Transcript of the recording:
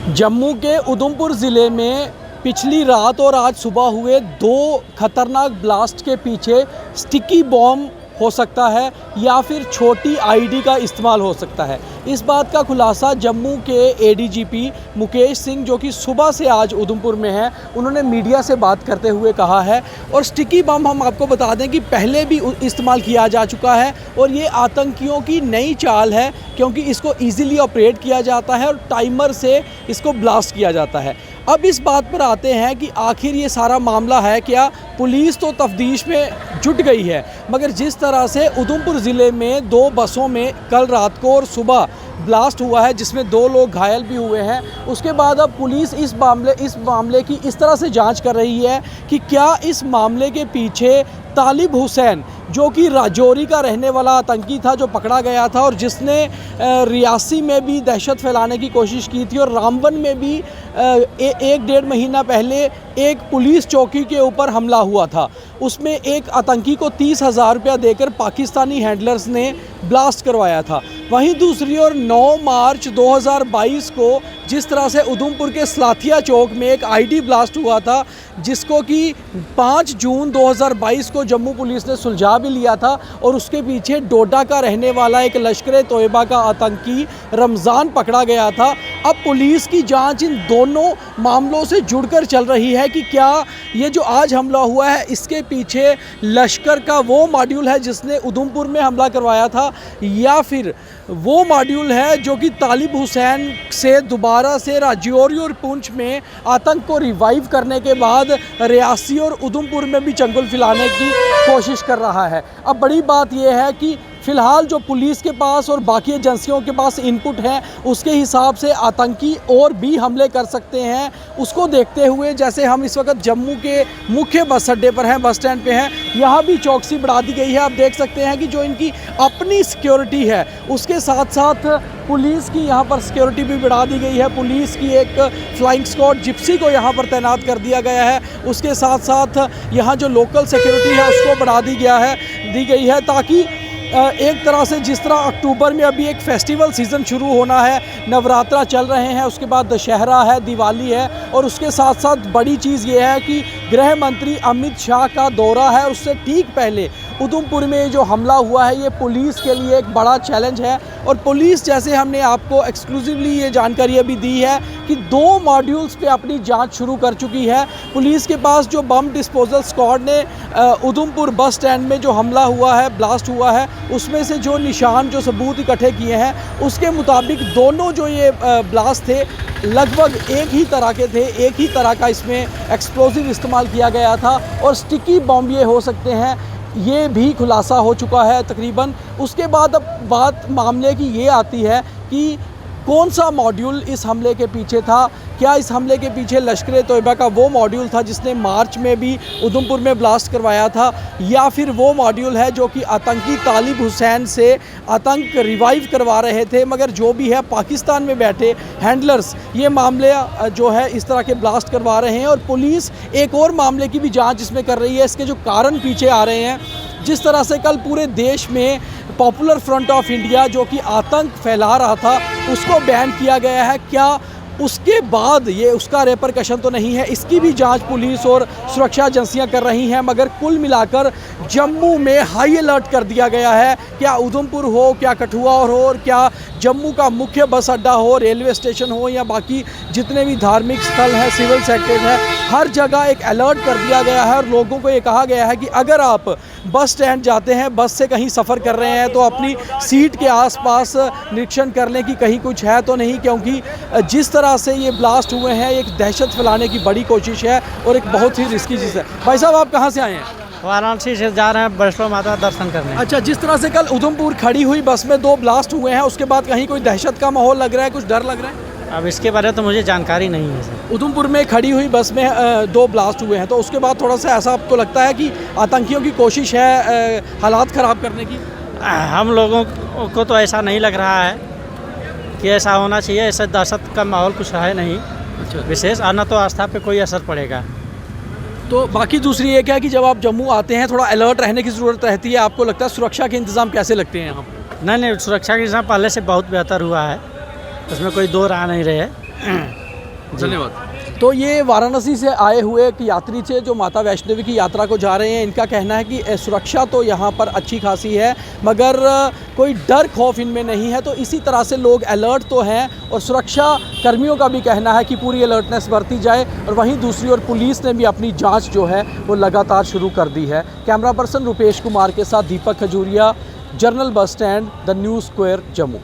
जम्मू के उधमपुर ज़िले में पिछली रात और आज सुबह हुए दो खतरनाक ब्लास्ट के पीछे स्टिकी बॉम्ब हो सकता है या फिर छोटी आईडी का इस्तेमाल हो सकता है। इस बात का खुलासा जम्मू के एडीजीपी मुकेश सिंह, जो कि सुबह से आज उधमपुर में हैं, उन्होंने मीडिया से बात करते हुए कहा है। और स्टिकी बम हम आपको बता दें कि पहले भी इस्तेमाल किया जा चुका है और ये आतंकियों की नई चाल है, क्योंकि इसको ईज़िली ऑपरेट किया जाता है और टाइमर से इसको ब्लास्ट किया जाता है। अब इस बात पर आते हैं कि आखिर ये सारा मामला है क्या। पुलिस तो तफ्तीश में जुट गई है, मगर जिस तरह से उधमपुर ज़िले में दो बसों में कल रात को और सुबह ब्लास्ट हुआ है, जिसमें दो लोग घायल भी हुए हैं, उसके बाद अब पुलिस इस मामले की इस तरह से जांच कर रही है कि क्या इस मामले के पीछे तालिब हुसैन, जो कि राजौरी का रहने वाला आतंकी था, जो पकड़ा गया था और जिसने रियासी में भी दहशत फैलाने की कोशिश की थी और रामबन में भी एक डेढ़ महीना पहले एक पुलिस चौकी के ऊपर हमला हुआ था, उसमें एक आतंकी को 30,000 रुपया देकर पाकिस्तानी हैंडलर्स ने ब्लास्ट करवाया था। वहीं दूसरी ओर 9 मार्च 2022 को जिस तरह से उधमपुर के सलाथिया चौक में एक आईडी ब्लास्ट हुआ था, जिसको कि 5 जून 2022 को जम्मू पुलिस ने सुलझा भी लिया था और उसके पीछे डोडा का रहने वाला एक लश्कर तोयबा का आतंकी रमज़ान पकड़ा गया था। अब पुलिस की जांच इन दोनों मामलों से जुड़कर चल रही है कि क्या ये जो आज हमला हुआ है, इसके पीछे लश्कर का वो मॉड्यूल है जिसने उधमपुर में हमला करवाया था, या फिर वो मॉड्यूल है जो कि तालिब हुसैन से दोबारा से राजौरी और पुंछ में आतंक को रिवाइव करने के बाद रियासी और उधमपुर में भी चंगुल फैलाने की कोशिश कर रहा है। अब बड़ी बात यह है कि फ़िलहाल जो पुलिस के पास और बाकी एजेंसियों के पास इनपुट है, उसके हिसाब से आतंकी और भी हमले कर सकते हैं। उसको देखते हुए जैसे हम इस वक्त जम्मू के मुख्य बस अड्डे पर हैं, बस स्टैंड पे हैं, यहाँ भी चौकसी बढ़ा दी गई है। आप देख सकते हैं कि जो इनकी अपनी सिक्योरिटी है, उसके साथ साथ पुलिस की यहाँ पर सिक्योरिटी भी बढ़ा दी गई है। पुलिस की एक फ्लाइंग स्क्वाड जिप्सी को यहाँ पर तैनात कर दिया गया है। उसके साथ साथ यहाँ जो लोकल सिक्योरिटी है उसको बढ़ा दी गई है, ताकि एक तरह से जिस तरह अक्टूबर में अभी एक फेस्टिवल सीज़न शुरू होना है, नवरात्रा चल रहे हैं, उसके बाद दशहरा है, दिवाली है, और उसके साथ साथ बड़ी चीज़ ये है कि गृह मंत्री अमित शाह का दौरा है। उससे ठीक पहले उधमपुर में जो हमला हुआ है, ये पुलिस के लिए एक बड़ा चैलेंज है। और पुलिस, जैसे हमने आपको एक्सक्लूसिवली ये जानकारी अभी दी है कि 2 मॉड्यूल्स पे अपनी जांच शुरू कर चुकी है। पुलिस के पास जो बम डिस्पोजल स्क्वाड ने उधमपुर बस स्टैंड में जो हमला हुआ है, ब्लास्ट हुआ है, उसमें से जो निशान, जो सबूत इकट्ठे किए हैं, उसके मुताबिक दोनों जो ये ब्लास्ट थे लगभग एक ही तरह के थे, एक ही तरह का इसमें एक्सप्लोजिव इस्तेमाल किया गया था और स्टिकी बॉम्ब ये हो सकते हैं, ये भी खुलासा हो चुका है तकरीबन। उसके बाद अब बात मामले की ये आती है कि कौन सा मॉड्यूल इस हमले के पीछे था। क्या इस हमले के पीछे लश्कर तोयबा का वो मॉड्यूल था जिसने मार्च में भी उधमपुर में ब्लास्ट करवाया था, या फिर वो मॉड्यूल है जो कि आतंकी तालिब हुसैन से आतंक रिवाइव करवा रहे थे, मगर जो भी है पाकिस्तान में बैठे हैंडलर्स ये मामले जो है इस तरह के ब्लास्ट करवा रहे हैं। और पुलिस एक और मामले की भी जाँच इसमें कर रही है, इसके जो कारण पीछे आ रहे हैं। जिस तरह से कल पूरे देश में पॉपुलर फ्रंट ऑफ इंडिया जो कि आतंक फैला रहा था, उसको बैन किया गया है, क्या उसके बाद ये उसका रेपरकशन तो नहीं है, इसकी भी जांच पुलिस और सुरक्षा एजेंसियां कर रही हैं। मगर कुल मिलाकर जम्मू में हाई अलर्ट कर दिया गया है। क्या उधमपुर हो, क्या कठुआ हो, और क्या जम्मू का मुख्य बस अड्डा हो, रेलवे स्टेशन हो, या बाकी जितने भी धार्मिक स्थल हैं, सिविल सेक्टर है, हर जगह एक अलर्ट कर दिया गया है। और लोगों को ये कहा गया है कि अगर आप बस स्टैंड जाते हैं, बस से कहीं सफ़र कर रहे हैं, तो अपनी सीट के आसपास निरीक्षण कर लें कि कहीं कुछ है तो नहीं, क्योंकि जिस तरह से ये ब्लास्ट हुए हैं, एक दहशत फैलाने की बड़ी कोशिश है और एक बहुत ही रिस्की चीज़ है। भाई साहब, आप कहाँ से आए हैं? वाराणसी से जा रहे हैं वैष्णो माता दर्शन करने। अच्छा, जिस तरह से कल उधमपुर खड़ी हुई बस में 2 ब्लास्ट हुए हैं, उसके बाद कहीं कोई दहशत का माहौल लग रहा है, कुछ डर लग रहा है? अब इसके बारे में तो मुझे जानकारी नहीं है सर। उधमपुर में खड़ी हुई बस में 2 ब्लास्ट हुए हैं, तो उसके बाद थोड़ा सा ऐसा आपको लगता है कि आतंकियों की कोशिश है हालात ख़राब करने की? हम लोगों को तो ऐसा नहीं लग रहा है कि ऐसा होना चाहिए। ऐसा दहशत का माहौल कुछ है नहीं। अच्छा, विशेष आना तो आस्था पे कोई असर पड़ेगा। तो बाकी दूसरी ये क्या है कि जब आप जम्मू आते हैं, थोड़ा अलर्ट रहने की ज़रूरत रहती है। आपको लगता है सुरक्षा के इंतज़ाम कैसे लगते हैं यहाँ पर? नहीं, सुरक्षा के इंतजाम पहले से बहुत बेहतर हुआ है, उसमें कोई दो राह नहीं रहे। धन्यवाद। तो ये वाराणसी से आए हुए एक यात्री थे जो माता वैष्णो देवी की यात्रा को जा रहे हैं। इनका कहना है कि सुरक्षा तो यहाँ पर अच्छी खासी है, मगर कोई डर खौफ इनमें नहीं है। तो इसी तरह से लोग अलर्ट तो हैं और सुरक्षा कर्मियों का भी कहना है कि पूरी अलर्टनेस बरती जाए। और वहीं दूसरी ओर पुलिस ने भी अपनी जाँच जो है वो लगातार शुरू कर दी है। कैमरा पर्सन रुपेश कुमार के साथ Deepak Khajuria, general bus stand, the new square, Jammu.